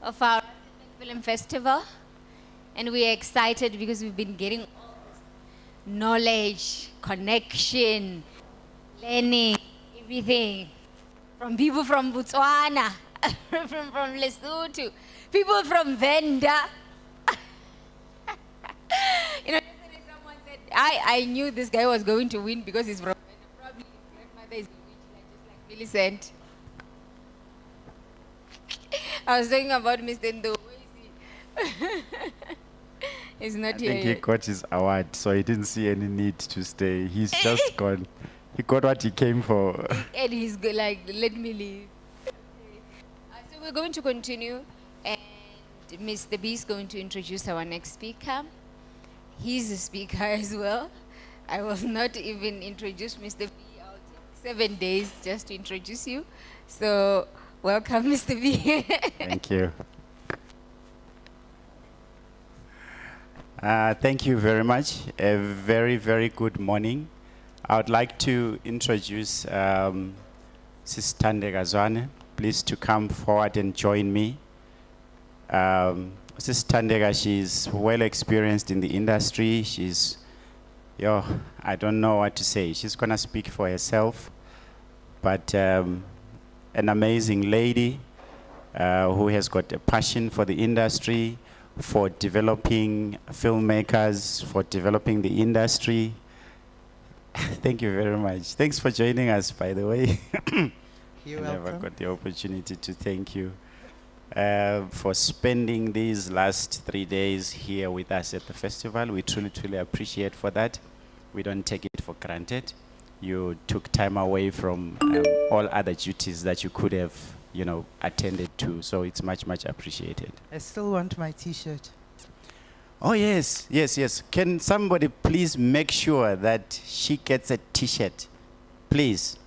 of our film festival, and we're excited because we've been getting all this knowledge, connection, learning, everything from people from Botswana, from Lesotho, people from Venda. You know, yesterday someone said, I knew this guy was going to win because he's from Venda. Probably his grandmother is a witch, like, just like Millicent. I was talking about Mr. Ndo. Where is he? He's not I here think he yet. got his award, so he didn't see any need to stay. He's just gone. He got what he came for. And he's like, let me leave. So we're going to continue, and Mr. B is going to introduce our next speaker. He's a speaker as well. I will not even introduce Mr. B. I'll take 7 days just to introduce you. So welcome, Mr. B. Thank you. Thank you very much. A very, very good morning. I would like to introduce Sis Thandeka Zwane. Please to come forward and join me. Sis Thandeka, she's well experienced in the industry. She's, I don't know what to say. She's gonna speak for herself, but an amazing lady who has got a passion for the industry, for developing filmmakers, for developing the industry. Thank you very much. Thanks for joining us, by the way. You're I never welcome. got the opportunity to thank you for spending these last 3 days here with us at the festival. We truly, truly appreciate for that. We don't take it for granted. You took time away from all other duties that you could have, attended to. So it's much, much appreciated. I still want my T-shirt. Oh, yes, yes, yes. Can somebody please make sure that she gets a T-shirt? Please.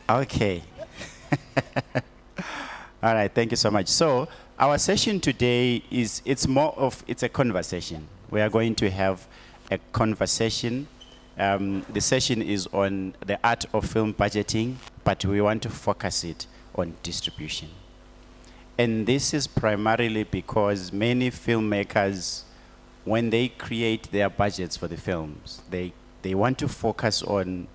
Okay. All right, thank you so much. So our session today it's a conversation. We are going to have a conversation. The session is on the art of film budgeting, but we want to focus it on distribution. And this is primarily because many filmmakers, when they create their budgets for the films, they want to focus on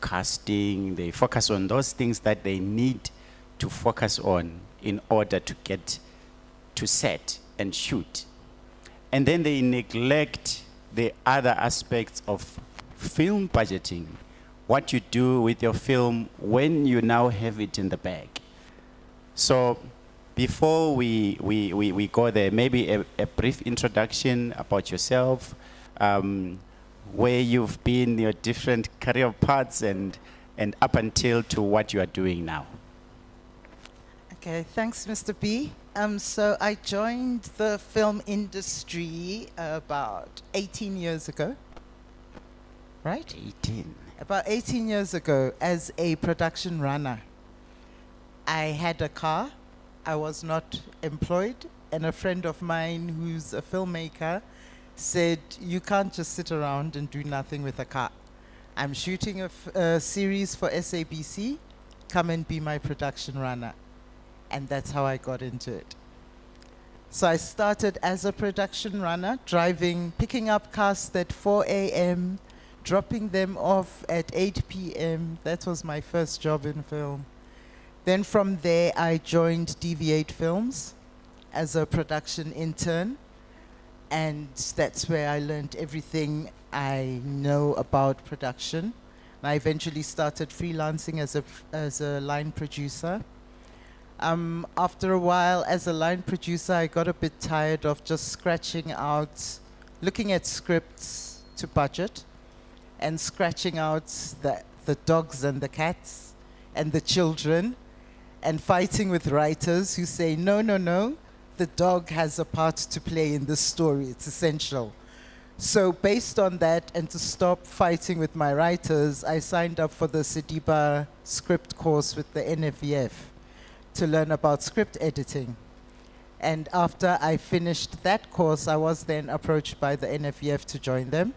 casting, they focus on those things that they need to focus on in order to get to set and shoot. And then they neglect the other aspects of film budgeting, what you do with your film when you now have it in the bag. So before we go there, maybe a brief introduction about yourself, where you've been, your different career paths, and up until to what you are doing now. Okay, thanks, Mr. B. So I joined the film industry about 18 years ago, right? 18. About 18 years ago as a production runner. I had a car. I was not employed, and a friend of mine who's a filmmaker said, you can't just sit around and do nothing with a car. I'm shooting a series for SABC. Come and be my production runner. And that's how I got into it. So I started as a production runner, picking up cast at 4 a.m., dropping them off at 8 p.m. That was my first job in film. Then from there, I joined DV8 Films as a production intern. And that's where I learned everything I know about production. And I eventually started freelancing as a line producer. After a while, as a line producer, I got a bit tired of just scratching out, looking at scripts to budget, and scratching out the dogs and the cats and the children, and fighting with writers who say, no, no, no, the dog has a part to play in this story. It's essential. So based on that, and to stop fighting with my writers, I signed up for the Sidiba script course with the NFVF to learn about script editing. And after I finished that course, I was then approached by the NFVF to join them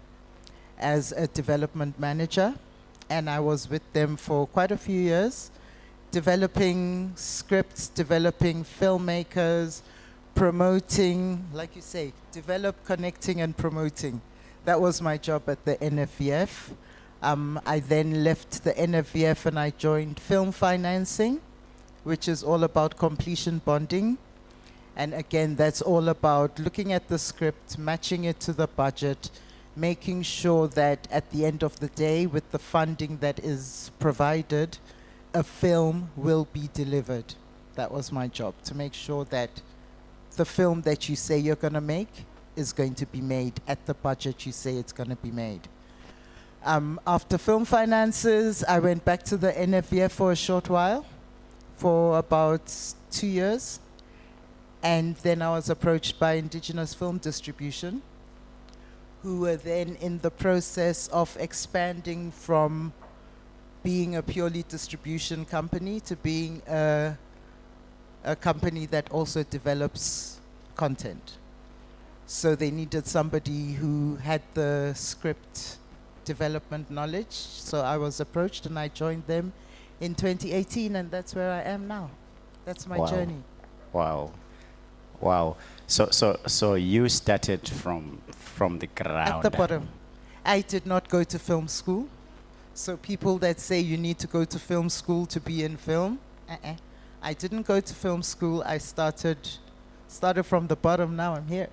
as a development manager. And I was with them for quite a few years. developing scripts, developing filmmakers, promoting, like you say, develop, connecting, and promoting. That was my job at the NFVF. I then left the NFVF and I joined Film Financing, which is all about completion bonding. And again, that's all about looking at the script, matching it to the budget, making sure that at the end of the day, with the funding that is provided, a film will be delivered. That was my job, to make sure that the film that you say you're going to make is going to be made at the budget you say it's going to be made. After Film Finances, I went back to the NFVF for a short while, for about 2 years. And then I was approached by Indigenous Film Distribution, who were then in the process of expanding from being a purely distribution company to being a company that also develops content. So they needed somebody who had the script development knowledge. So I was approached and I joined them in 2018, and that's where I am now. That's my Wow. journey. Wow. Wow. So you started from the ground. At the bottom. I did not go to film school. So people that say you need to go to film school to be in film, I didn't go to film school. I started from the bottom. Now I'm here.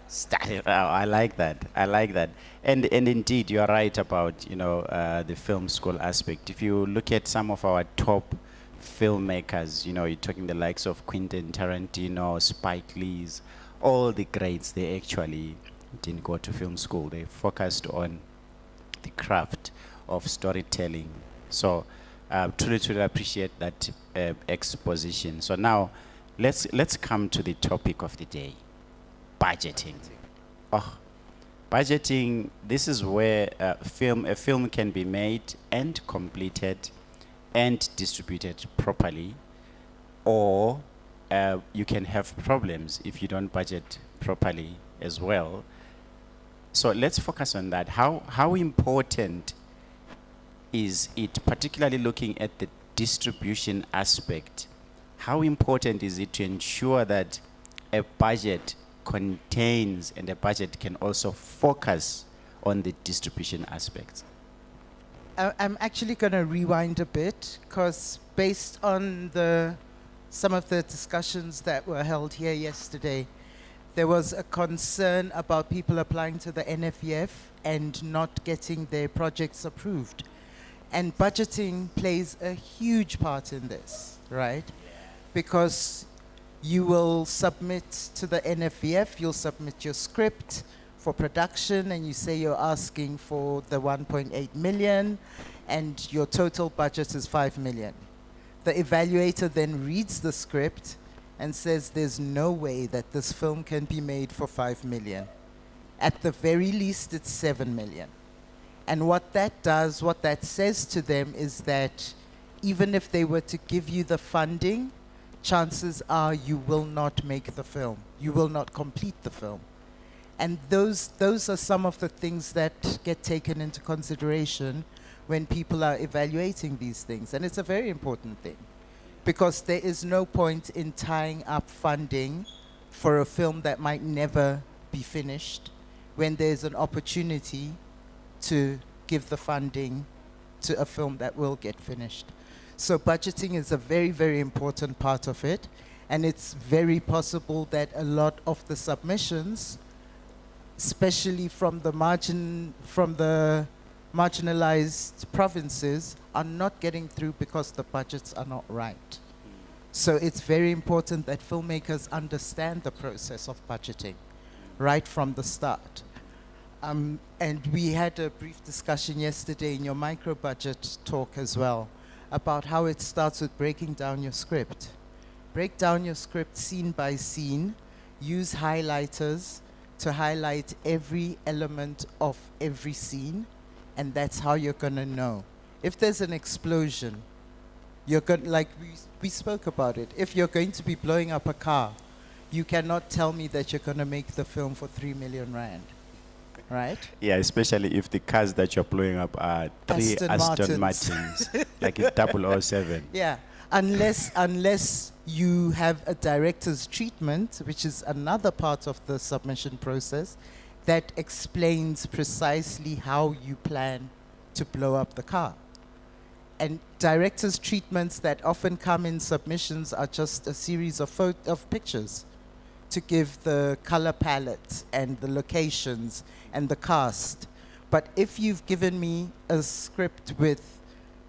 Started. Oh, I like that. I like that. And indeed, you are right about the film school aspect. If you look at some of our top filmmakers, you're talking the likes of Quentin Tarantino, Spike Lee's, all the greats, they actually didn't go to film school. They focused on the craft of storytelling. So truly appreciate that exposition. So now let's come to the topic of the day, budgeting. Oh, budgeting, this is where a film can be made and completed and distributed properly, or you can have problems if you don't budget properly as well. So let's focus on that. How important is it, particularly looking at the distribution aspect? How important is it to ensure that a budget contains and a budget can also focus on the distribution aspects? I'm actually going to rewind a bit, because based on some of the discussions that were held here yesterday, there was a concern about people applying to the NFVF and not getting their projects approved. And budgeting plays a huge part in this, right? Because you will submit to the NFVF, you'll submit your script for production, and you say you're asking for the 1.8 million, and your total budget is 5 million. The evaluator then reads the script and says there's no way that this film can be made for 5 million. At the very least, it's 7 million. And what that does, what that says to them is that even if they were to give you the funding, chances are you will not make the film. You will not complete the film. And those are some of the things that get taken into consideration when people are evaluating these things. And it's a very important thing, because there is no point in tying up funding for a film that might never be finished when there's an opportunity to give the funding to a film that will get finished. So budgeting is a very, very important part of it. And it's very possible that a lot of the submissions, especially from the marginalized provinces, are not getting through because the budgets are not right. So it's very important that filmmakers understand the process of budgeting right from the start. And we had a brief discussion yesterday in your micro-budget talk as well about how it starts with breaking down your script. Break down your script scene by scene, use highlighters to highlight every element of every scene, and that's how you're gonna know. If there's an explosion, you're going, like we spoke about it, if you're going to be blowing up a car, you cannot tell me that you're gonna make the film for 3 million rand. right? Yeah, especially if the cars that you're blowing up are three Aston Aston Martins. Martins, like a 007. Yeah, unless you have a director's treatment, which is another part of the submission process, that explains precisely how you plan to blow up the car. And director's treatments that often come in submissions are just a series of of pictures to give the color palette and the locations and the cast. But if you've given me a script with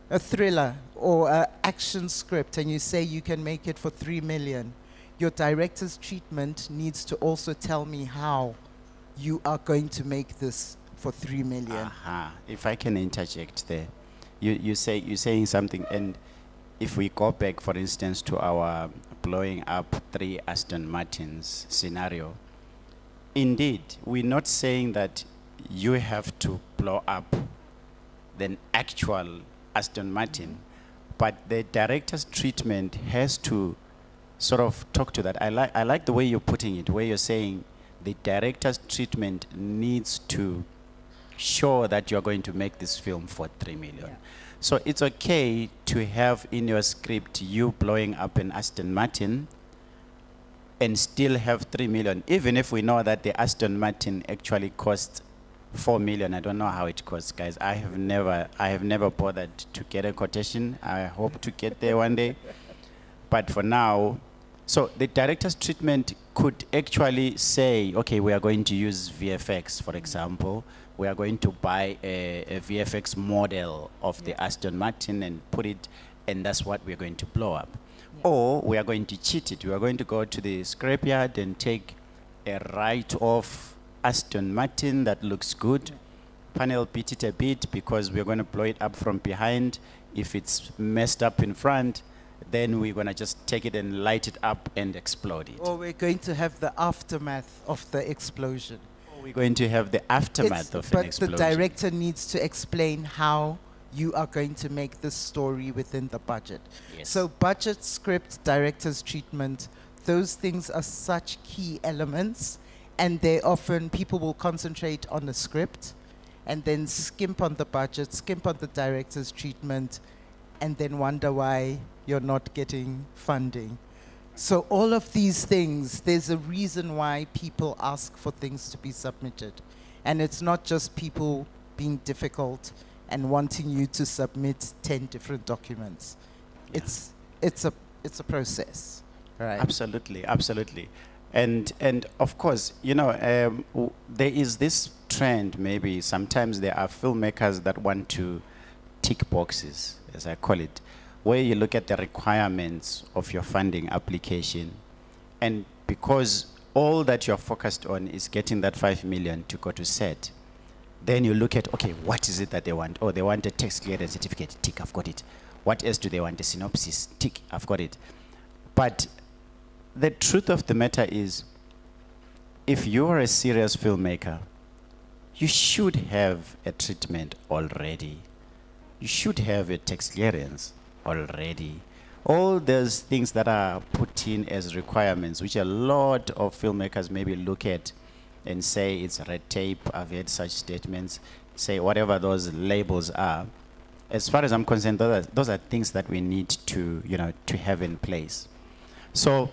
a thriller or an action script and you say you can make it for 3 million, your director's treatment needs to also tell me how you are going to make this for 3 million. Aha. If I can interject there, you're saying something, and if we go back, for instance, to our blowing up 3 Aston Martins scenario, indeed, we're not saying that you have to blow up the actual Aston Martin, but the director's treatment has to sort of talk to that. I like the way you're putting it, where you're saying the director's treatment needs to show that you're going to make this film for 3 million. Yeah. So it's okay to have in your script you blowing up an Aston Martin and still have 3 million, even if we know that the Aston Martin actually costs 4 million. I don't know how it costs, guys. I have never bothered to get a quotation. I hope to get there one day. But for now, so the director's treatment could actually say, okay, we are going to use VFX, for example. We are going to buy a VFX model of the Aston Martin and put it, and that's what we're going to blow up. Or we are going to cheat it. We are going to go to the scrapyard and take a write-off Aston Martin that looks good, panel beat it a bit because we're going to blow it up from behind. If it's messed up in front, then we're going to just take it and light it up and explode it. Or we're going to have the aftermath of the explosion. We're going to have the aftermath of an explosion. But the director needs to explain how you are going to make this story within the budget. Yes. So budget, script, director's treatment, those things are such key elements, and they often, people will concentrate on the script and then skimp on the budget, skimp on the director's treatment, and then wonder why you're not getting funding. So all of these things, there's a reason why people ask for things to be submitted. And it's not just people being difficult and wanting you to submit 10 different documents. Yeah. It's a process, right? Absolutely, absolutely. And of course, you know, there is this trend, maybe sometimes there are filmmakers that want to tick boxes, as I call it, where you look at the requirements of your funding application, and because all that you're focused on is getting that 5 million to go to set, then you look at, okay, what is it that they want? Oh, they want a tax clearance certificate. Tick, I've got it. What else do they want? A synopsis. Tick, I've got it. But the truth of the matter is, if you're a serious filmmaker, you should have a treatment already. You should have a tax clearance already. All those things that are put in as requirements, which a lot of filmmakers maybe look at and say it's red tape. I've heard such statements, say whatever those labels are. As far as I'm concerned, those are things that we need to, you know, to have in place. So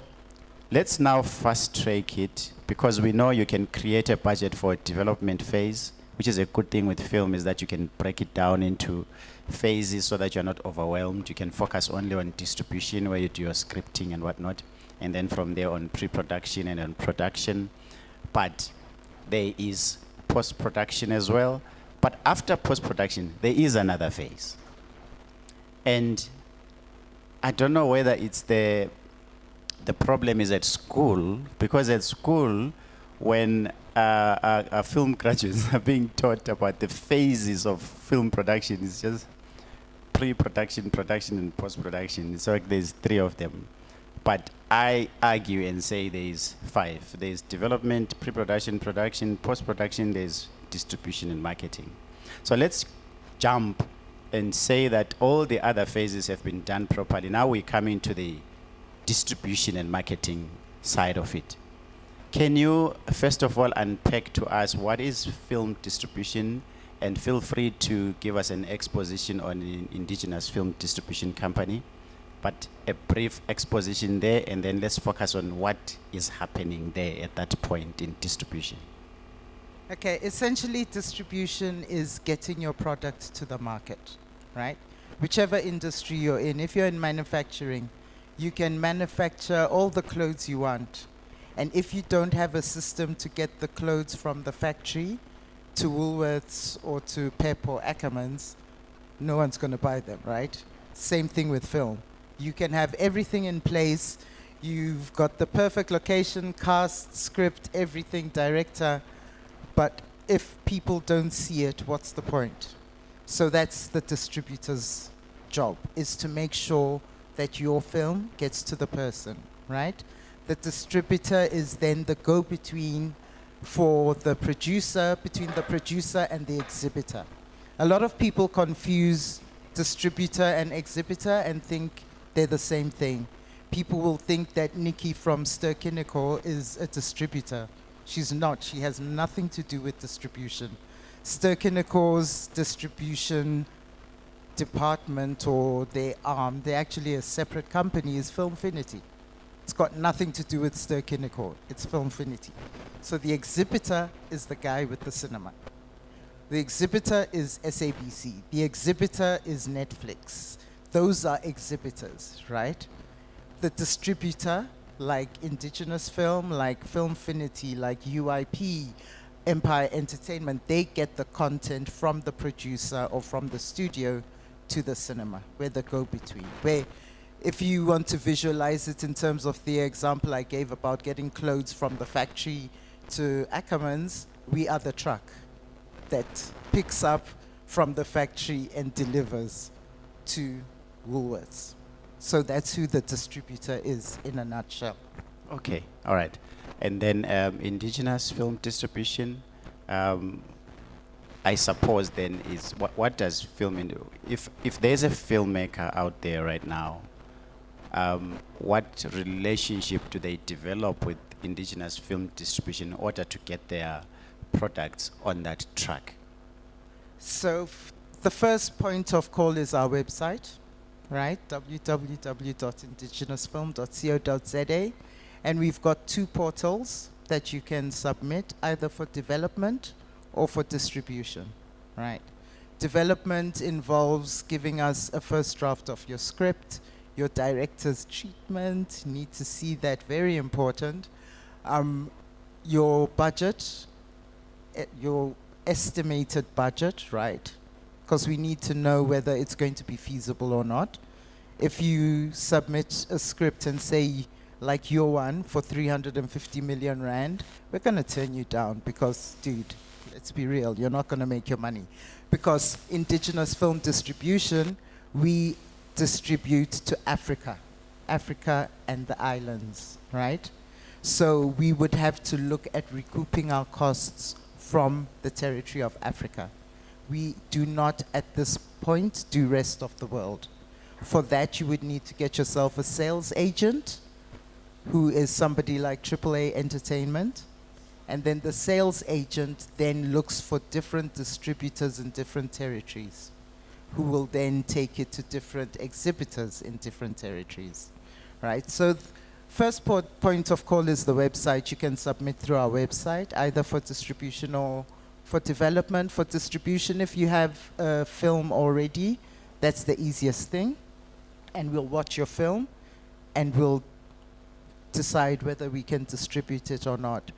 let's now fast track it, because we know you can create a budget for a development phase, which is a good thing with film, is that you can break it down into phases so that you're not overwhelmed. You can focus only on distribution, where you do your scripting and whatnot, and then from there on pre-production and on production. But there is post-production as well. But after post-production, there is another phase. And I don't know whether it's the problem is at school, because at school, when our film graduates are being taught about the phases of film production, it's just pre-production, production, and post-production. It's like there's 3 of them. But I argue and say there's 5. There's development, pre-production, production, post-production, there's distribution and marketing. So let's jump and say that all the other phases have been done properly. Now we come into the distribution and marketing side of it. Can you first of all unpack to us what is film distribution, and feel free to give us an exposition on the Indigenous Film Distribution Company, but a brief exposition there, and then let's focus on what is happening there at that point in distribution. Okay, essentially distribution is getting your product to the market, right? Whichever industry you're in, if you're in manufacturing, you can manufacture all the clothes you want. And if you don't have a system to get the clothes from the factory to Woolworths or to Pep or Ackermans, no one's going to buy them, right? Same thing with film. You can have everything in place. You've got the perfect location, cast, script, everything, director. But if people don't see it, what's the point? So that's the distributor's job, is to make sure that your film gets to the person, right? The distributor is then the go-between for the producer, between the producer and the exhibitor. A lot of people confuse distributor and exhibitor and think they're the same thing. People will think that Nikki from Ster-Kinekor is a distributor. She's not. She has nothing to do with distribution. Ster-Kinekor's distribution department, or their arm, they're actually a separate company, is Filmfinity. It's got nothing to do with Ster-Kinekor. It's Filmfinity. So the exhibitor is the guy with the cinema. The exhibitor is SABC. The exhibitor is Netflix. Those are exhibitors, right? The distributor, like Indigenous Film, like Filmfinity, like UIP, Empire Entertainment, they get the content from the producer or from the studio to the cinema. We're the go-between. Where, if you want to visualize it in terms of the example I gave about getting clothes from the factory to Ackermans, we are the truck that picks up from the factory and delivers to Woolworths. So that's who the distributor is in a nutshell. Okay, all right. And then Indigenous Film Distribution, I suppose then is, what does film do? If there's a filmmaker out there right now, what relationship do they develop with Indigenous Film Distribution in order to get their products on that track? So the first point of call is our website, right? www.indigenousfilm.co.za. And we've got 2 portals that you can submit, either for development or for distribution, right? Development involves giving us a first draft of your script, your director's treatment, need to see that, very important. Your budget, your estimated budget, right? Because we need to know whether it's going to be feasible or not. If you submit a script and say, like your one, for 350 million rand, we're going to turn you down because, dude, let's be real, you're not going to make your money. Because Indigenous Film Distribution, we distribute to Africa and the islands, right? So we would have to look at recouping our costs from the territory of Africa. We do not, at this point, do rest of the world. For that, you would need to get yourself a sales agent, who is somebody like AAA Entertainment. And then the sales agent then looks for different distributors in different territories, who will then take it to different exhibitors in different territories, right? So first point of call is the website. You can submit through our website, either for distribution or for development. For distribution, if you have a film already, that's the easiest thing. And we'll watch your film and we'll decide whether we can distribute it or not.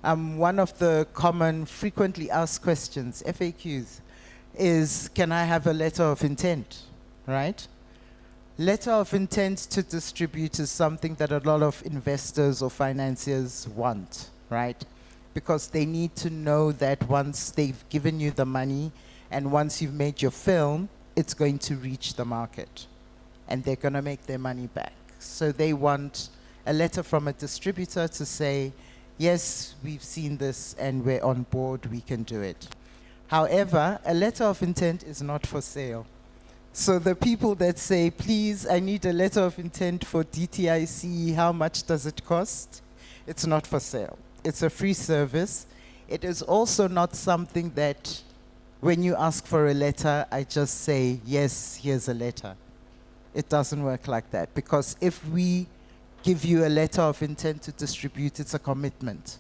One of the common frequently asked questions, FAQs, is can I have a letter of intent, right? Letter of intent to distribute is something that a lot of investors or financiers want, right? Because they need to know that once they've given you the money and once you've made your film, it's going to reach the market and they're going to make their money back. So they want a letter from a distributor to say, yes, we've seen this and we're on board, we can do it. However, a letter of intent is not for sale. So the people that say, please, I need a letter of intent for DTIC, how much does it cost? It's not for sale. It's a free service. It is also not something that when you ask for a letter, I just say, yes, here's a letter. It doesn't work like that, because if we give you a letter of intent to distribute, it's a commitment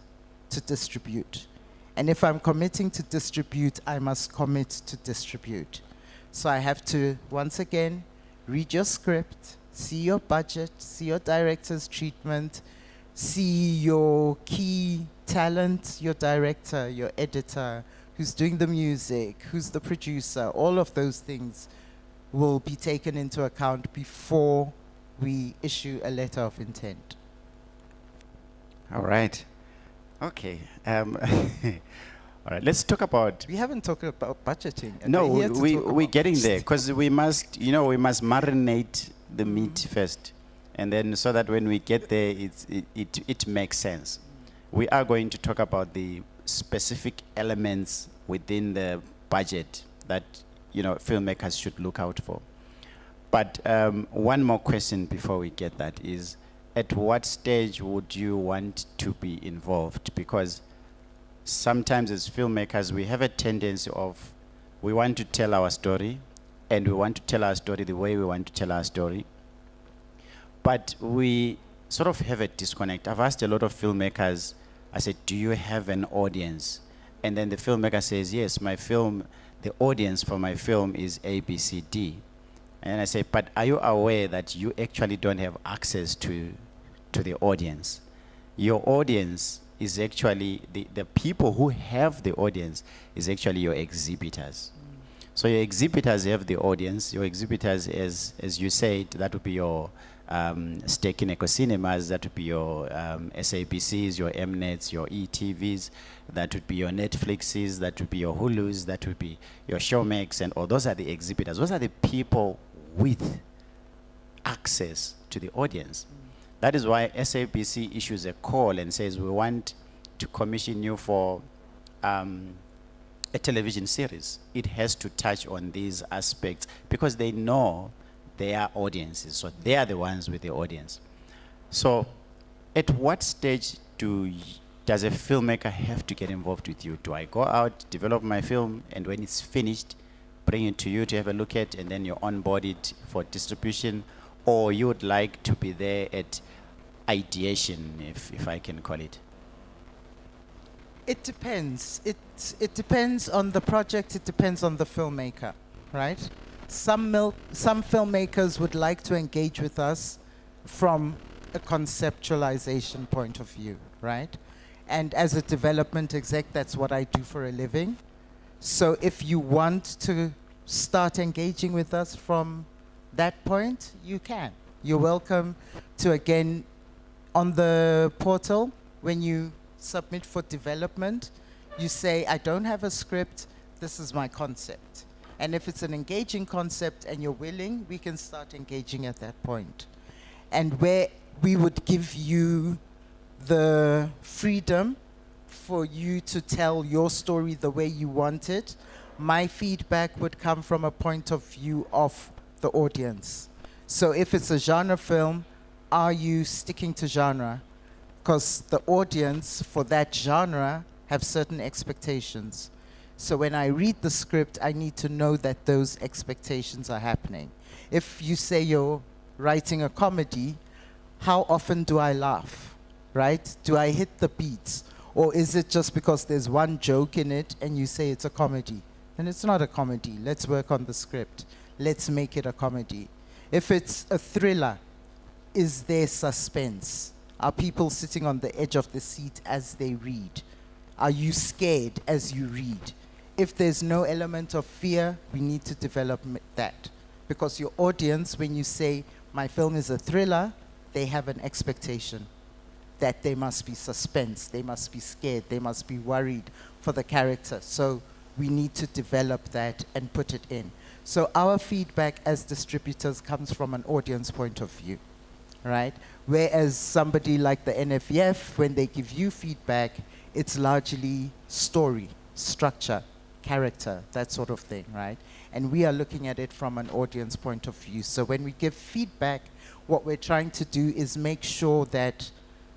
to distribute. And if I'm committing to distribute, I must commit to distribute. So I have to, once again, read your script, see your budget, see your director's treatment, see your key talent, your director, your editor, who's doing the music, who's the producer. All of those things will be taken into account before we issue a letter of intent. All right. Okay. All right. Let's talk about. We haven't talked about budgeting. and No, we're here to talk we're about getting cost. there, because we must, we must marinate the meat first, and then so that when we get there, it makes sense. We are going to talk about the specific elements within the budget that filmmakers should look out for. But one more question before we get that is, at what stage would you want to be involved? Because sometimes as filmmakers, we have a tendency of, we want to tell our story, and we want to tell our story the way we want to tell our story. But we sort of have a disconnect. I've asked a lot of filmmakers, I said, do you have an audience? And then the filmmaker says, yes, the audience for my film is ABCD. And I say, but are you aware that you actually don't have access to the audience? Your audience is actually, the people who have the audience is actually your exhibitors. So your exhibitors have the audience. Your exhibitors, as you said, that would be your stake in Eco-Cinemas, that would be your SABCs, your Mnets, your ETVs, that would be your Netflixes, that would be your Hulus, that would be your Showmax, and all those are the exhibitors. Those are the people with access to the audience. That is why SABC issues a call and says, we want to commission you for a television series. It has to touch on these aspects because they know their audiences. So they are the ones with the audience. So at what stage does a filmmaker have to get involved with you? Do I go out, develop my film, and when it's finished, bring it to you to have a look at, and then you're onboarded for distribution? Or you would like to be there at ideation, if I can call it? It depends. It depends on the project. It depends on the filmmaker, right? Some filmmakers would like to engage with us from a conceptualization point of view, right? And as a development exec, that's what I do for a living. So if you want to start engaging with us from that point, you can. You're welcome to, again, on the portal, when you submit for development, you say, I don't have a script, this is my concept. And if it's an engaging concept and you're willing, we can start engaging at that point. And where we would give you the freedom for you to tell your story the way you want it, my feedback would come from a point of view of the audience. So if it's a genre film, are you sticking to genre? Because the audience for that genre have certain expectations. So when I read the script, I need to know that those expectations are happening. If you say you're writing a comedy, how often do I laugh, right? Do I hit the beats? Or is it just because there's one joke in it and you say it's a comedy? Then it's not a comedy. Let's work on the script. Let's make it a comedy. If it's a thriller, is there suspense? Are people sitting on the edge of the seat as they read? Are you scared as you read? If there's no element of fear, we need to develop that. Because your audience, when you say, my film is a thriller, they have an expectation that there must be suspense, they must be scared, they must be worried for the character. So we need to develop that and put it in. So our feedback as distributors comes from an audience point of view, right? Whereas somebody like the NFEF, when they give you feedback, it's largely story, structure, character, that sort of thing, right? And we are looking at it from an audience point of view. So when we give feedback, what we're trying to do is make sure that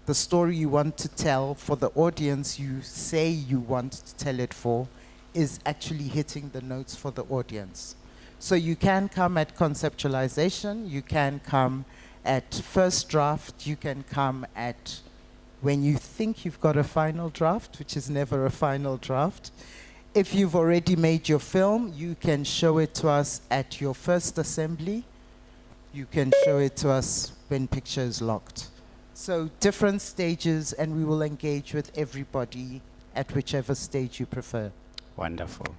the story you want to tell for the audience you say you want to tell it for is actually hitting the notes for the audience. So you can come at conceptualization, you can come at first draft, you can come at when you think you've got a final draft, which is never a final draft. If you've already made your film, you can show it to us at your first assembly. You can show it to us when picture is locked. So different stages, and we will engage with everybody at whichever stage you prefer. Wonderful.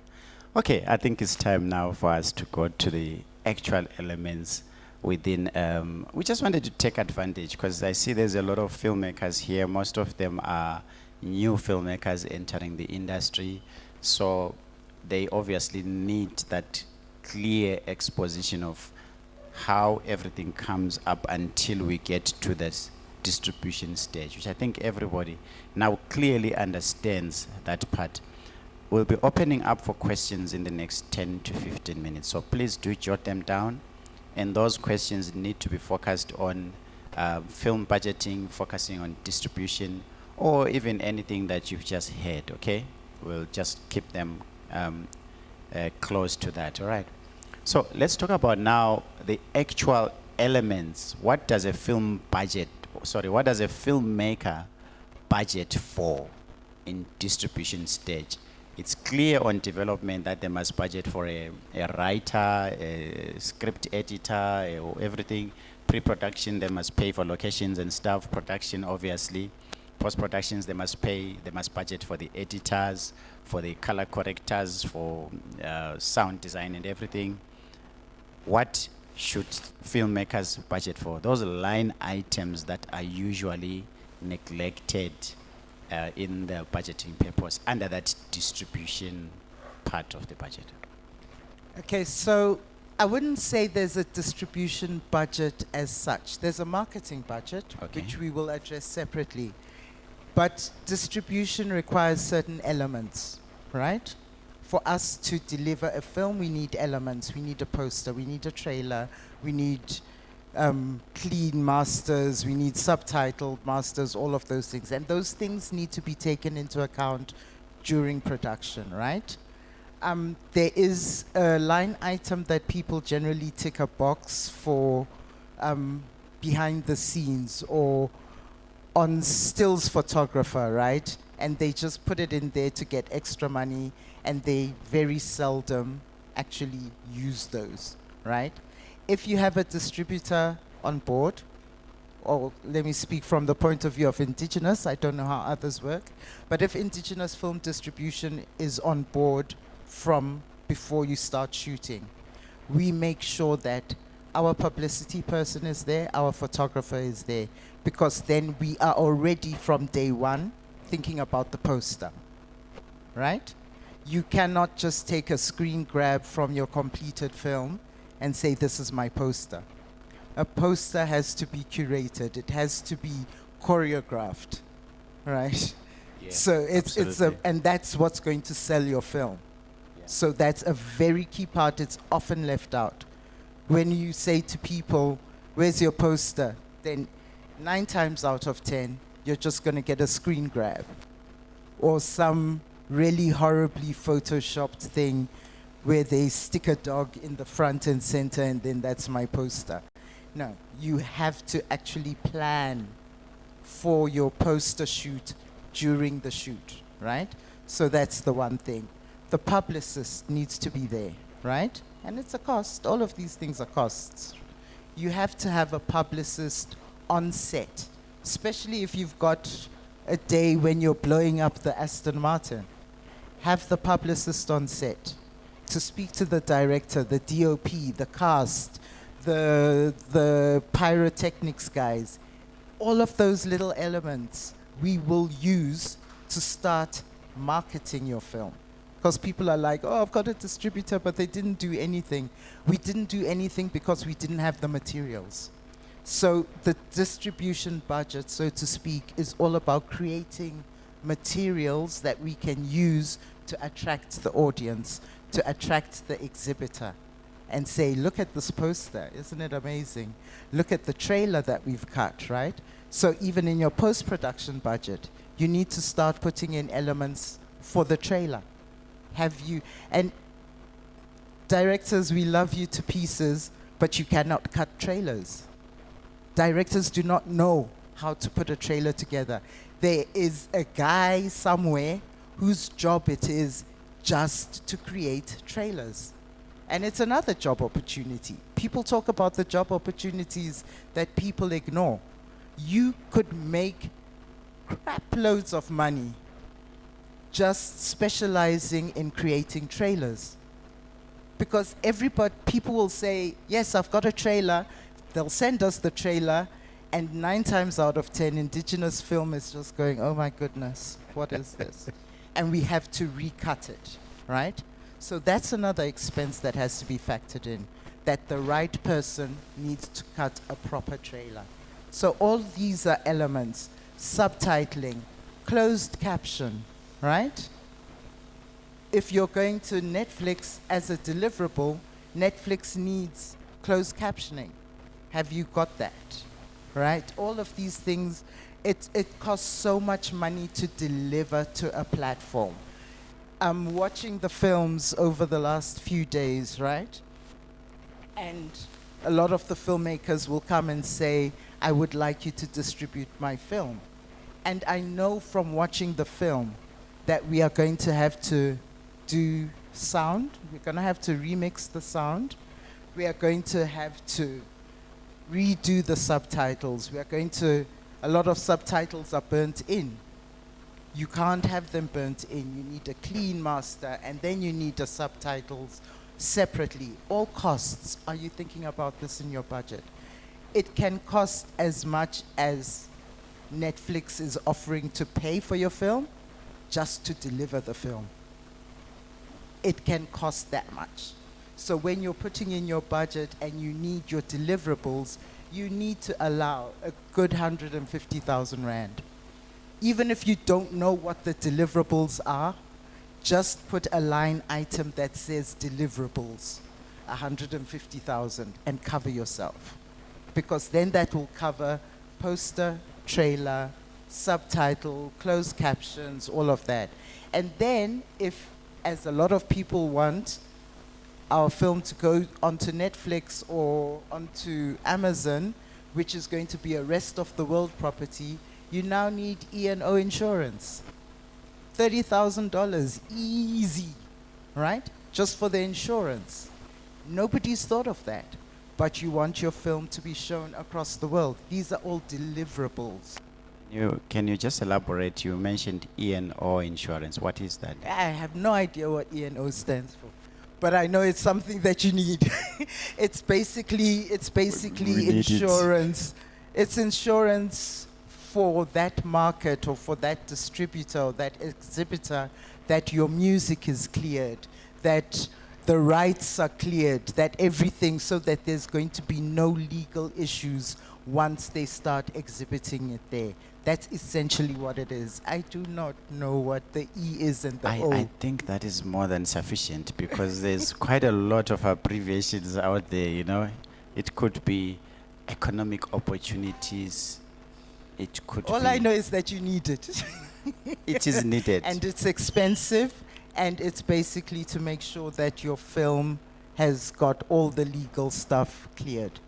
Okay, I think it's time now for us to go to the actual elements within. We just wanted to take advantage because I see there's a lot of filmmakers here. Most of them are new filmmakers entering the industry. So they obviously need that clear exposition of how everything comes up until we get to this distribution stage, which I think everybody now clearly understands that part. We'll be opening up for questions in the next 10 to 15 minutes. So please do jot them down. And those questions need to be focused on film budgeting, focusing on distribution, or even anything that you've just heard, okay? We'll just keep them close to that, all right? So let's talk about now the actual elements. What does a film budget, what does a filmmaker budget for in distribution stage? It's clear on development that they must budget for a writer, a script editor, everything. Pre-production, they must pay for locations and stuff. Production, obviously. Post-productions, they must budget for the editors, for the color correctors, for sound design and everything. What should filmmakers budget for? Those line items that are usually neglected in the budgeting purpose under that distribution part of the budget. Okay, so I wouldn't say there's a distribution budget as such. There's a marketing budget, Okay. which we will address separately. But distribution requires certain elements, right? For us to deliver a film, we need elements. We need a poster, we need a trailer, we need clean masters, we need subtitled masters, all of those things. And those things need to be taken into account during production, right? There is a line item that people generally tick a box for behind the scenes or on stills photographer, right? And they just put it in there to get extra money, and they very seldom actually use those, right? If you have a distributor on board, or let me speak from the point of view of Indigenous, I don't know how others work, but if Indigenous film distribution is on board from before you start shooting, we make sure that our publicity person is there, our photographer is there, because then we are already from day one thinking about the poster, right? You cannot just take a screen grab from your completed film and say, this is my poster. A poster has to be curated. It has to be choreographed, right? Yeah, So and that's what's going to sell your film. Yeah. So that's a very key part. It's often left out. When you say to people, where's your poster? Then 9 times out of 10, you're just going to get a screen grab or some really horribly photoshopped thing where they stick a dog in the front and center and then that's my poster. No, you have to actually plan for your poster shoot during the shoot, right? So that's the one thing. The publicist needs to be there, right? And it's a cost. All of these things are costs. You have to have a publicist on set, especially if you've got a day when you're blowing up the Aston Martin. Have the publicist on set to speak to the director, the DOP, the cast, the pyrotechnics guys. All of those little elements we will use to start marketing your film. Because people are like, oh, I've got a distributor, but they didn't do anything. We didn't do anything because we didn't have the materials. So the distribution budget, so to speak, is all about creating materials that we can use to attract the audience, to attract the exhibitor. and say, look at this poster, isn't it amazing? Look at the trailer that we've cut, right? So even in your post-production budget, you need to start putting in elements for the trailer. And directors, we love you to pieces, but you cannot cut trailers. Directors do not know how to put a trailer together. There is a guy somewhere whose job it is just to create trailers. And it's another job opportunity. People talk about the job opportunities that people ignore. You could make crap loads of money just specializing in creating trailers. Because people will say, yes, I've got a trailer. They'll send us the trailer, and 9 times out of 10, indigenous film is just going, oh my goodness, what is this? And we have to recut it, right? So that's another expense that has to be factored in, that the right person needs to cut a proper trailer. So all these are elements: subtitling, closed caption, right? If you're going to Netflix as a deliverable, Netflix needs closed captioning. Have you got that? Right? All of these things, it costs so much money to deliver to a platform. I'm watching the films over the last few days, right? And a lot of the filmmakers will come and say, I would like you to distribute my film. And I know from watching the film that we are going to have to do sound. We're going to have to remix the sound. We are going to have to redo the subtitles. A lot of subtitles are burnt in. You can't have them burnt in. You need a clean master, and then you need the subtitles separately. All costs. Are you thinking about this in your budget? It can cost as much as Netflix is offering to pay for your film just to deliver the film. It can cost that much. So when you're putting in your budget and you need your deliverables, you need to allow a good 150,000 Rand. Even if you don't know what the deliverables are, just put a line item that says deliverables, 150,000, and cover yourself. Because then that will cover poster, trailer, subtitle, closed captions, all of that. And then if, as a lot of people want, our film to go onto Netflix or onto Amazon, which is going to be a rest of the world property, you now need E&O insurance. $30,000, easy, right? Just for the insurance. Nobody's thought of that. But you want your film to be shown across the world. These are all deliverables. Can you just elaborate? You mentioned E&O insurance. What is that? I have no idea what E&O stands for, but I know it's something that you need. It's basically insurance. It's insurance for that market or for that distributor or that exhibitor, that your music is cleared, that the rights are cleared, that everything, so that there's going to be no legal issues once they start exhibiting it there. That's essentially what it is. I do not know what the E is and the O. I think that is more than sufficient, because there's quite a lot of abbreviations out there, you know. It could be economic opportunities. It could All be I know is that you need it. it is needed. And it's expensive, and it's basically to make sure that your film has got all the legal stuff cleared.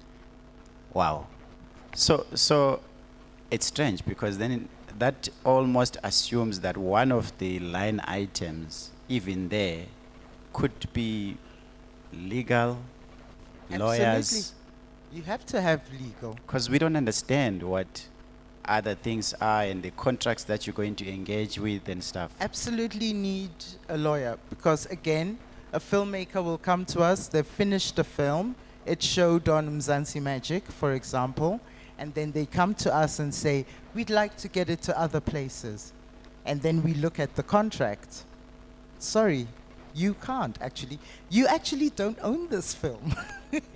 Wow. So it's strange, because then that almost assumes that one of the line items, even there, could be legal, lawyers. Absolutely. You have to have legal. Because we don't understand what other things are and the contracts that you're going to engage with and stuff. Absolutely need a lawyer, because again, a filmmaker will come to us, they've finished the film, it showed on Mzansi Magic, for example, and then they come to us and say, we'd like to get it to other places. And then we look at the contract. Sorry, you can't actually. You actually don't own this film.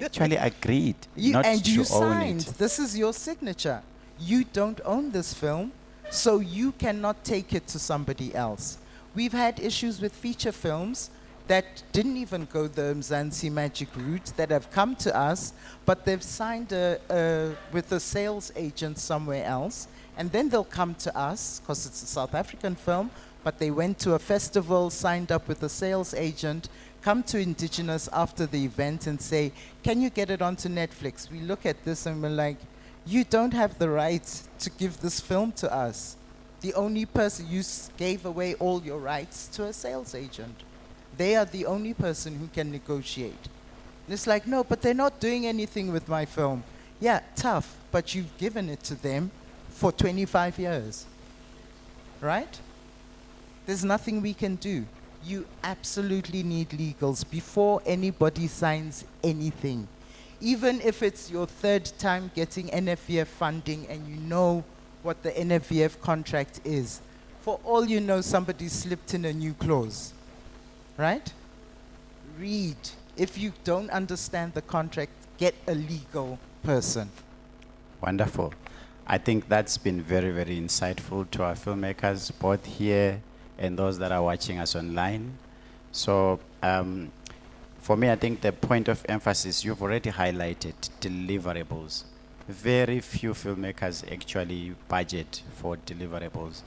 Actually agreed You not and to you own signed. it. This is your signature. You don't own this film, so you cannot take it to somebody else. We've had issues with feature films. that didn't even go the Mzansi Magic route that have come to us, but they've signed with a sales agent somewhere else, and then they'll come to us because it's a South African film, but they went to a festival, signed up with a sales agent, come to Indigenous after the event and say, can you get it onto Netflix? We look at this and we're like, you don't have the right to give this film to us. The only person, you gave away all your rights to a sales agent. They are the only person who can negotiate. And it's like, no, but they're not doing anything with my film. Yeah, tough, but you've given it to them for 25 years, right? There's nothing we can do. You absolutely need legals before anybody signs anything. Even if it's your third time getting NFVF funding and you know what the NFVF contract is, for all you know, somebody slipped in a new clause, right? Read. If you don't understand the contract, get a legal person. Wonderful. I think that's been very, very insightful to our filmmakers, both here and those that are watching us online. So for me, I think the point of emphasis, you've already highlighted deliverables. Very few filmmakers actually budget for deliverables.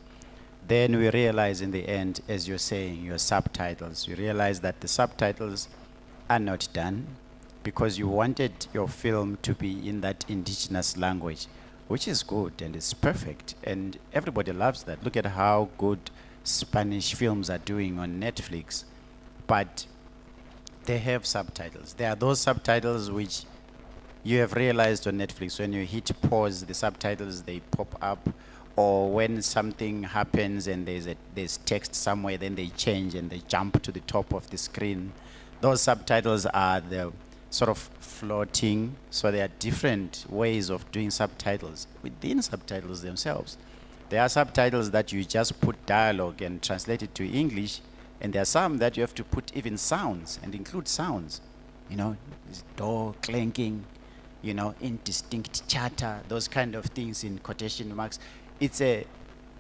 Then we realize in the end, as you're saying, your subtitles, you realize that the subtitles are not done because you wanted your film to be in that indigenous language, which is good and it's perfect. And everybody loves that. Look at how good Spanish films are doing on Netflix. But they have subtitles. There are those subtitles which you have realized on Netflix, when you hit pause, the subtitles, they pop up. Or when something happens and there's text somewhere, then they change and they jump to the top of the screen. Those subtitles are the sort of floating. So there are different ways of doing subtitles within subtitles themselves. There are subtitles that you just put dialogue and translate it to English, and there are some that you have to put even sounds and include sounds. You know, door clanking, you know, indistinct chatter, those kind of things in quotation marks. It's a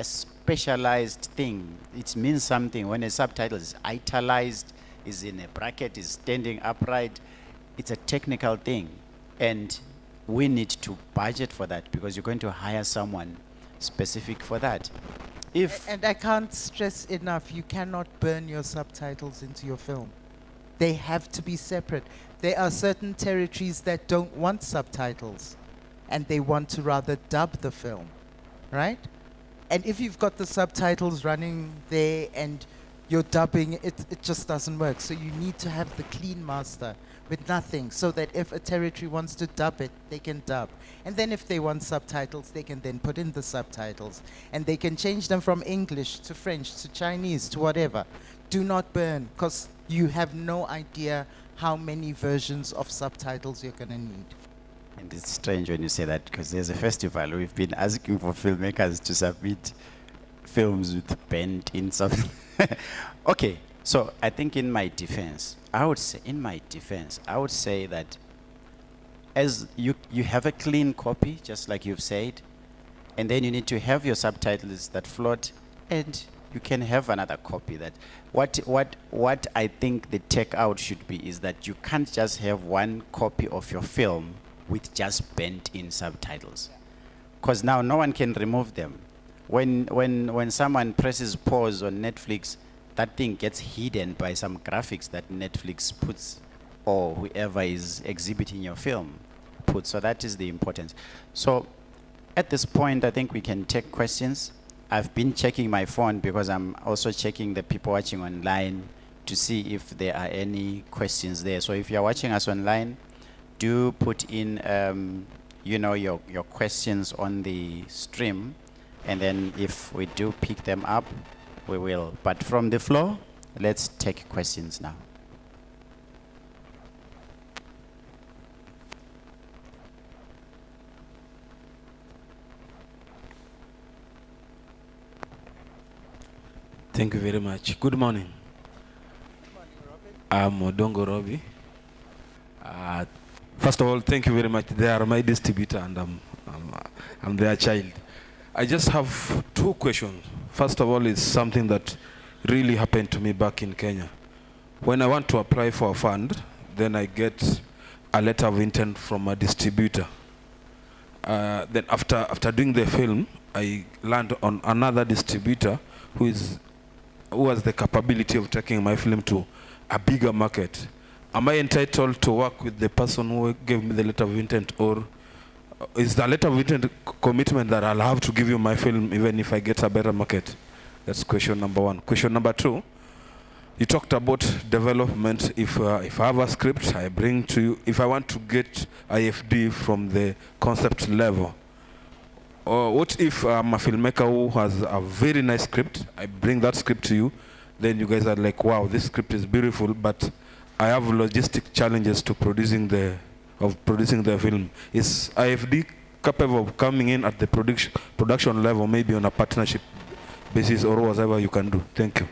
specialized thing. It means something when a subtitle is italicized, is in a bracket, is standing upright. It's a technical thing. And we need to budget for that because you're going to hire someone specific for that. And I can't stress enough, you cannot burn your subtitles into your film. They have to be separate. There are certain territories that don't want subtitles, and they want to rather dub the film, right? And if you've got the subtitles running there and you're dubbing, it just doesn't work. So you need to have the clean master with nothing, so that if a territory wants to dub it, they can dub. And then if they want subtitles, they can then put in the subtitles. And they can change them from English to French to Chinese to whatever. Do not burn, because you have no idea how many versions of subtitles you're going to need. And it's strange when you say that because there's a festival. We've been asking for filmmakers to submit films with bent in something. Okay, so I think in my defense, I would say that as you have a clean copy, just like you've said, and then you need to have your subtitles that float, and you can have another copy. That what I think the take out should be is that you can't just have one copy of your film with just bent in subtitles, because now no one can remove them. When someone presses pause on Netflix, that thing gets hidden by some graphics that Netflix puts, or whoever is exhibiting your film puts. So that is the importance. So at this point, I think we can take questions. I've been checking my phone because I'm also checking the people watching online to see if there are any questions there. So if you're watching us online, do put in your questions on the stream, and then if we do pick them up, we will. But from the floor, let's take questions now. Thank you very much. Good morning. I'm Odongo Robbie. First of all, thank you very much. They are my distributor, and I'm their child. I just have two questions. First of all, it's something that really happened to me back in Kenya. when I want to apply for a fund, then I get a letter of intent from a distributor. Then after doing the film, I land on another distributor who has the capability of taking my film to a bigger market. Am I entitled to work with the person who gave me the letter of intent, or is the letter of intent commitment that I'll have to give you my film even if I get a better market? That's question number one. Question number two, you talked about development. If I have a script, I bring to you. If I want to get IFD from the concept level, or what if I'm a filmmaker who has a very nice script, I bring that script to you, then you guys are like, wow, this script is beautiful, but I have logistic challenges to producing the film. Is IFD capable of coming in at the production level, maybe on a partnership basis or whatever you can do? Thank you.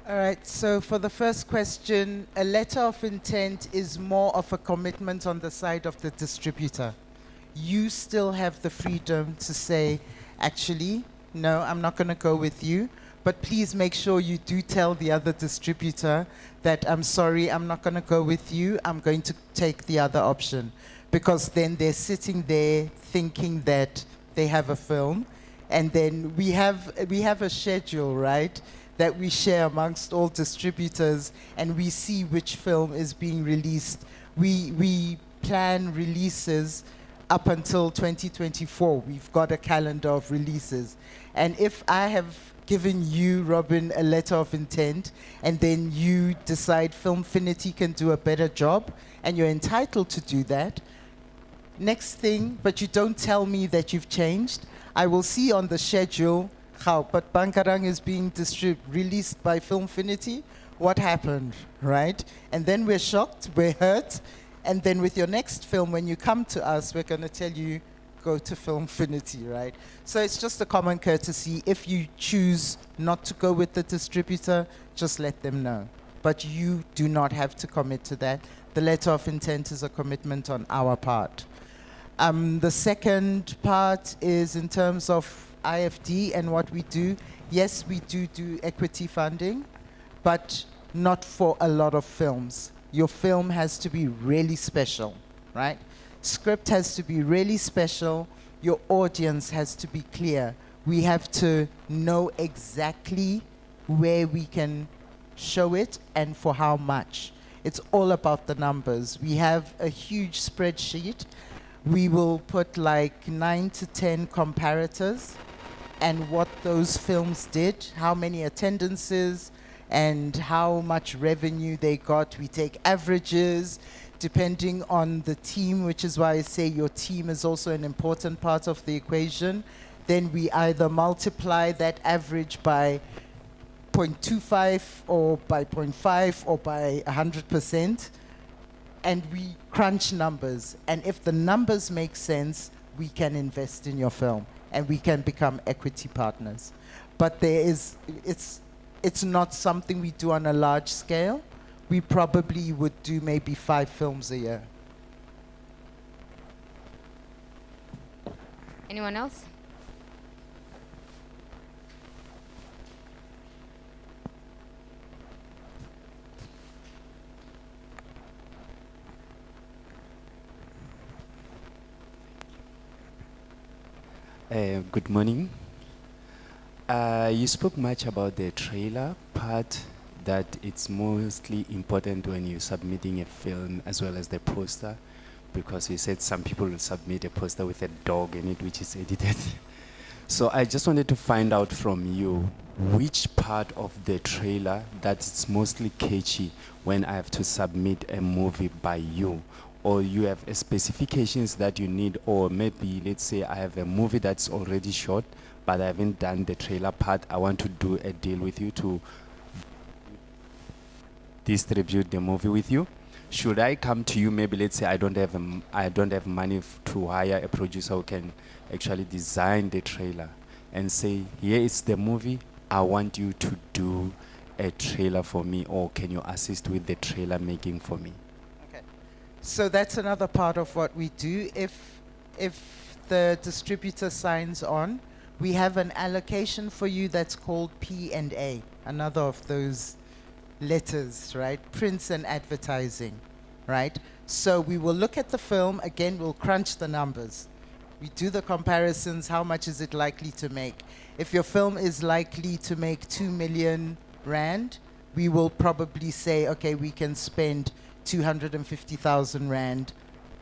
All right, so for the first question, a letter of intent is more of a commitment on the side of the distributor. You still have the freedom to say, actually, no, I'm not going to go with you, but please make sure you do tell the other distributor that, I'm sorry, I'm not going to go with you, I'm going to take the other option. Because then they're sitting there thinking that they have a film, and then we have a schedule, right, that we share amongst all distributors, and we see which film is being released. We plan releases up until 2024. We've got a calendar of releases. And if I have given you, Robin, a letter of intent, and then you decide Filmfinity can do a better job, and you're entitled to do that, next thing, but you don't tell me that you've changed, I will see on the schedule, how, but Bankarang is being released by Filmfinity. What happened, right? And then we're shocked, we're hurt, and then with your next film, when you come to us, we're going to tell you, go to Filmfinity, right? So it's just a common courtesy. If you choose not to go with the distributor, just let them know. But you do not have to commit to that. The letter of intent is a commitment on our part. The second part is in terms of IFD and what we do. Yes, we do equity funding, but not for a lot of films. Your film has to be really special, right? Script has to be really special. Your audience has to be clear. We have to know exactly where we can show it and for how much. It's all about the numbers. We have a huge spreadsheet. We will put like 9 to 10 comparators and what those films did, how many attendances, and how much revenue they got. We take averages depending on the team, which is why I say your team is also an important part of the equation. Then we either multiply that average by 0.25 or by 0.5 or by 100%, and we crunch numbers. And if the numbers make sense, we can invest in your film and we can become equity partners. But it's not something we do on a large scale. We probably would do maybe 5 films a year. Anyone else? Good morning. You spoke much about the trailer part, that it's mostly important when you're submitting a film as well as the poster, because you said some people will submit a poster with a dog in it which is edited. So I just wanted to find out from you which part of the trailer that's mostly catchy when I have to submit a movie by you, or you have specifications that you need, or maybe let's say I have a movie that's already shot but I haven't done the trailer part. I want to do a deal with you to distribute the movie with you. Should I come to you? Maybe let's say I don't have money to hire a producer who can actually design the trailer and say, here is the movie, I want you to do a trailer for me, or can you assist with the trailer making for me? Okay. So that's another part of what we do. If the distributor signs on, we have an allocation for you that's called P&A, another of those letters, right? Prints and advertising, right? So we will look at the film, again, we'll crunch the numbers. We do the comparisons, how much is it likely to make? If your film is likely to make 2 million rand, we will probably say, okay, we can spend 250,000 rand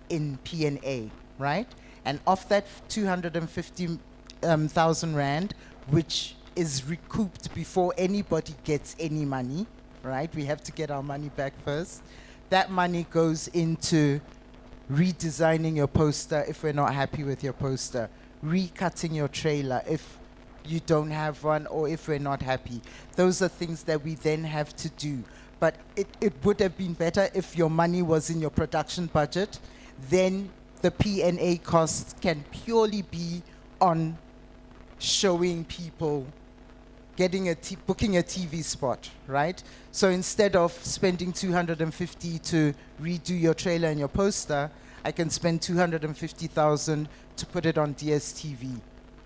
in P&A, right? And of that 250,000 rand, which is recouped before anybody gets any money, right? We have to get our money back first. That money goes into redesigning your poster if we're not happy with your poster, recutting your trailer if you don't have one or if we're not happy. Those are things that we then have to do. But it would have been better if your money was in your production budget. Then the P&A costs can purely be on showing people, booking a TV spot, right? So instead of spending 250 to redo your trailer and your poster, I can spend 250,000 to put it on DSTV,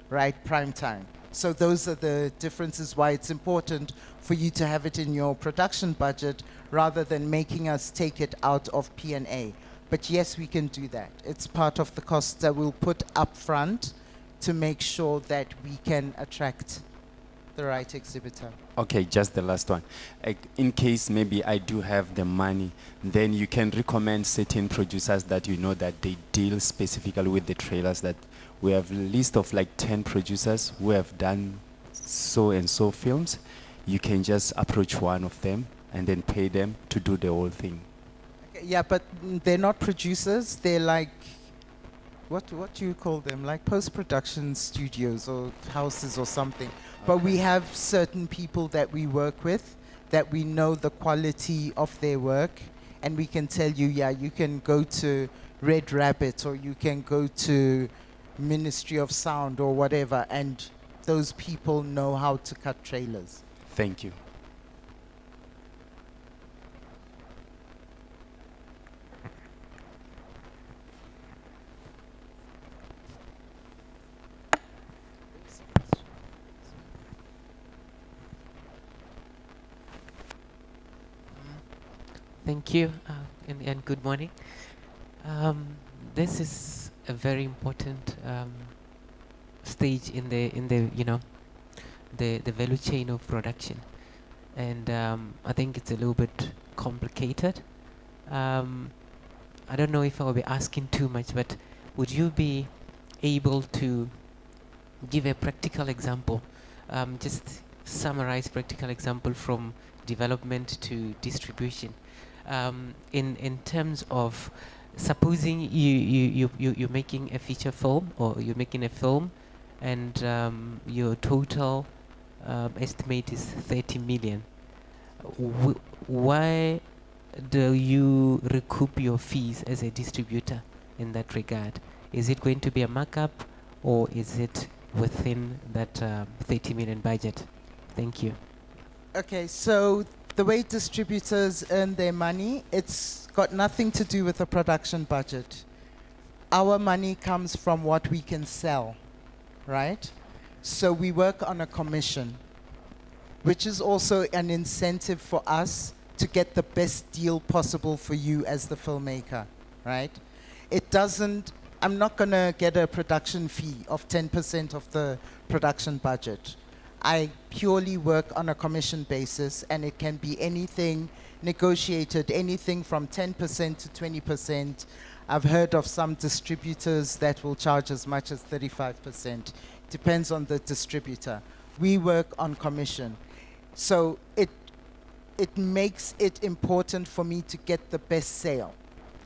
right? Prime time. So those are the differences why it's important for you to have it in your production budget rather than making us take it out of P&A. But yes, we can do that. It's part of the costs that we'll put up front to make sure that we can attract the right exhibitor. Okay, just the last one. In case maybe I do have the money, then you can recommend certain producers that you know that they deal specifically with the trailers. That we have a list of like 10 producers who have done so and so films. You can just approach one of them and then pay them to do the whole thing. Okay, yeah, but they're not producers. They're like, what do you call them? Like post-production studios or houses or something. But we have certain people that we work with that we know the quality of their work, and we can tell you, yeah, you can go to Red Rabbit or you can go to Ministry of Sound or whatever, and those people know how to cut trailers. Thank you. Thank you, and good morning. This is a very important stage in the the value chain of production, and I think it's a little bit complicated. I don't know if I will be asking too much, but would you be able to give a practical example? Just summarize practical example from development to distribution. In terms of supposing you're making a feature film or you're making a film and your total estimate is 30 million. Why do you recoup your fees as a distributor in that regard? Is it going to be a markup or is it within that 30 million budget? Thank you. Okay, so the way distributors earn their money, it's got nothing to do with the production budget. Our money comes from what we can sell, right? So we work on a commission, which is also an incentive for us to get the best deal possible for you as the filmmaker, right? It doesn't, I'm not gonna get a production fee of 10% of the production budget. I purely work on a commission basis, and it can be anything negotiated, anything from 10% to 20%. I've heard of some distributors that will charge as much as 35%. Depends on the distributor. We work on commission. So it makes it important for me to get the best sale.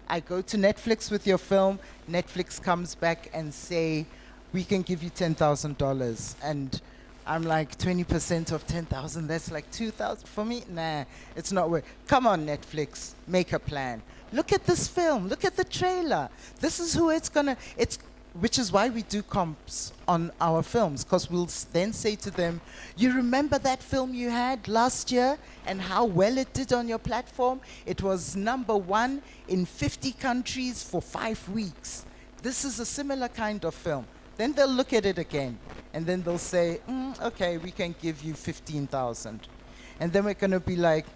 I go to Netflix with your film, Netflix comes back and say, we can give you $10,000. And I'm like, 20% of 10,000, that's like 2,000 for me? Nah, it's not worth. Come on, Netflix, make a plan. Look at this film, look at the trailer. This is who it's gonna, which is why we do comps on our films, because we'll then say to them, you remember that film you had last year and how well it did on your platform? It was #1 in 50 countries for 5 weeks. This is a similar kind of film. Then they'll look at it again, and then they'll say, okay, we can give you 15,000. And then we're going to be like,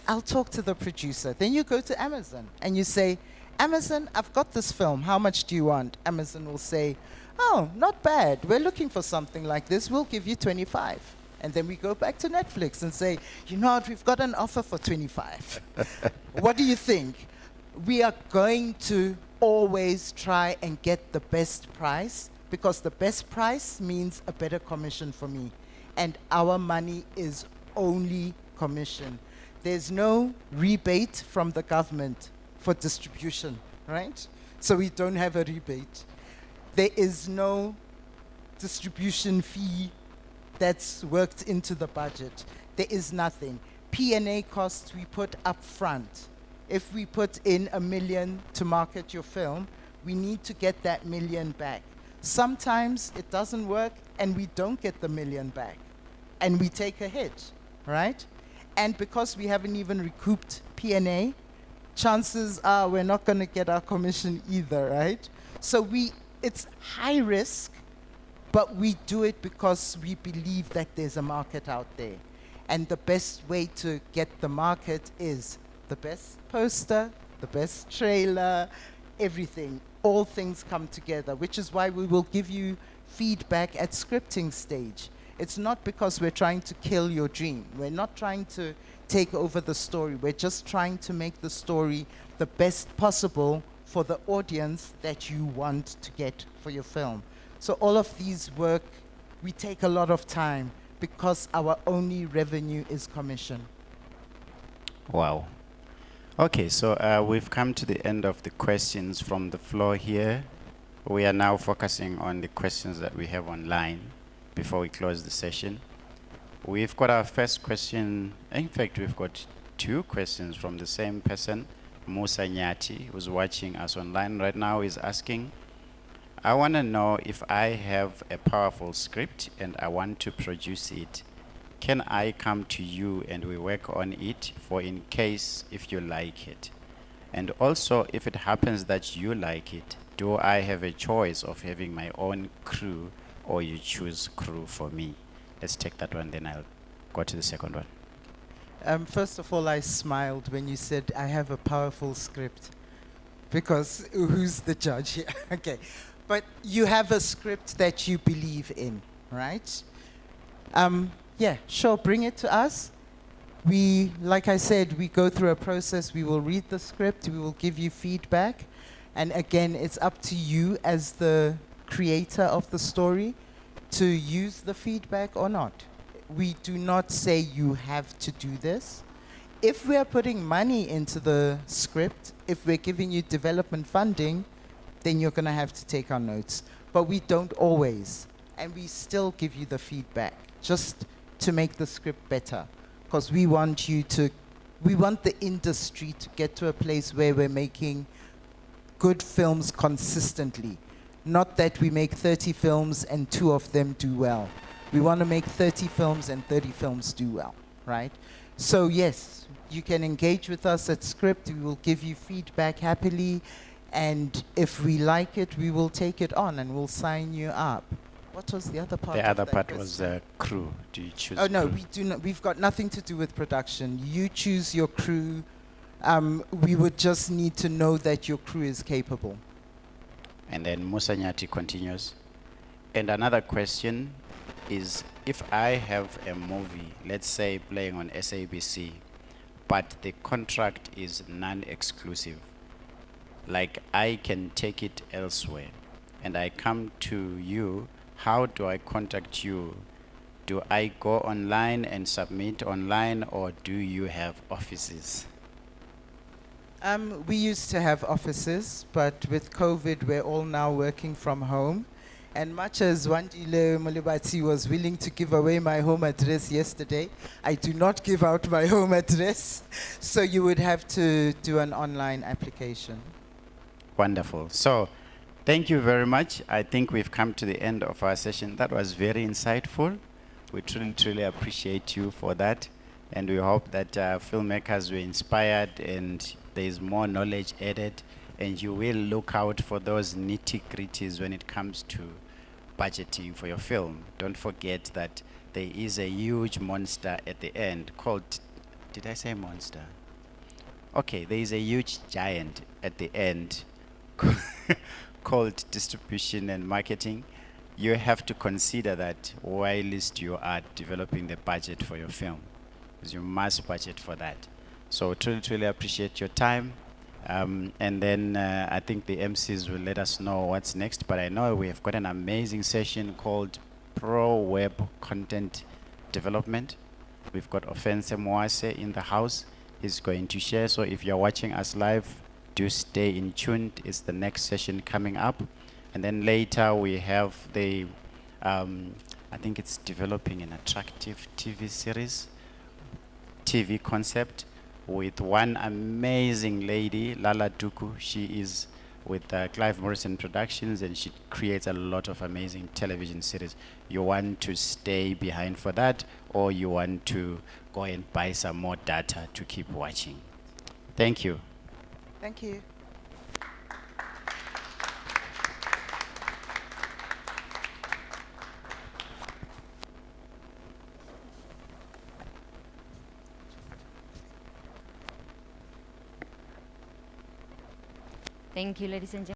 I'll talk to the producer. Then you go to Amazon and you say, Amazon, I've got this film. How much do you want? Amazon will say, oh, not bad. We're looking for something like this. We'll give you 25. And then we go back to Netflix and say, you know what, we've got an offer for 25. What do you think? We are going to always try and get the best price, because the best price means a better commission for me. And our money is only commission. There's no rebate from the government for distribution, right? So we don't have a rebate. There is no distribution fee that's worked into the budget. There is nothing. P&A costs we put up front. If we put in $1 million to market your film, we need to get that $1 million back. Sometimes it doesn't work and we don't get the $1 million back and we take a hit, right? And because we haven't even recouped P&A, chances are we're not going to get our commission either, right? So it's high risk, but we do it because we believe that there's a market out there. And the best way to get the market is the best poster, the best trailer, everything. All things come together, which is why we will give you feedback at scripting stage. It's not because we're trying to kill your dream. We're not trying to take over the story. We're just trying to make the story the best possible for the audience that you want to get for your film. So all of these work, we take a lot of time because our only revenue is commission. Wow. Okay, so we've come to the end of the questions from the floor here. We are now focusing on the questions that we have online before we close the session. We've got our first question. In fact, we've got two questions from the same person. Musa Nyati, who's watching us online right now, is asking, I want to know if I have a powerful script and I want to produce it. Can I come to you and we work on it for in case if you like it? And also, if it happens that you like it, do I have a choice of having my own crew or you choose crew for me? Let's take that one, then I'll go to the second one. First of all, I smiled when you said I have a powerful script, because who's the judge here? Okay, but you have a script that you believe in, right? Yeah, sure, bring it to us. We, like I said, we go through a process. We will read the script. We will give you feedback. And again, it's up to you as the creator of the story to use the feedback or not. We do not say you have to do this. If we are putting money into the script, if we're giving you development funding, then you're going to have to take our notes. But we don't always. And we still give you the feedback, just to make the script better. Because we want the industry to get to a place where we're making good films consistently. Not that we make 30 films and 2 of them do well. We want to make 30 films and 30 films do well, right? So yes, you can engage with us at Script. We will give you feedback happily. And if we like it, we will take it on and we'll sign you up. What was the other part? The of other that part question? was crew. Do you choose Oh no, crew? we do not. We've got nothing to do with production. You choose your crew. We would just need to know that your crew is capable. And then Musa Nyati continues. And another question is, if I have a movie, let's say playing on SABC, but the contract is non-exclusive, like I can take it elsewhere, and I come to you, how do I contact you? Do I go online and submit online, or do you have offices? We used to have offices, but with COVID, we're all now working from home. And much as Wandile Molibati was willing to give away my home address yesterday, I do not give out my home address. So you would have to do an online application. Wonderful. So, thank you very much. I think we've come to the end of our session. That was very insightful. We truly appreciate you for that. And we hope that filmmakers were inspired and there is more knowledge added. And you will look out for those nitty-gritties when it comes to budgeting for your film. Don't forget that there is a huge monster at the end called Did I say monster? Okay, there is a huge giant at the end called distribution and marketing. You have to consider that whilst you are developing the budget for your film, because you must budget for that. So truly, truly appreciate your time. And then I think the MCs will let us know what's next. But I know we have got an amazing session called Pro Web Content Development. We've got Offense Mwase in the house. He's going to share. So if you're watching us live, do stay in tuned. It's the next session coming up. And then later we have the, I think it's developing an attractive TV series, TV concept with one amazing lady, Lala Duku. She is with Clive Morrison Productions, and she creates a lot of amazing television series. You want to stay behind for that, or you want to go and buy some more data to keep watching. Thank you. Thank you. Thank you, ladies and gentlemen.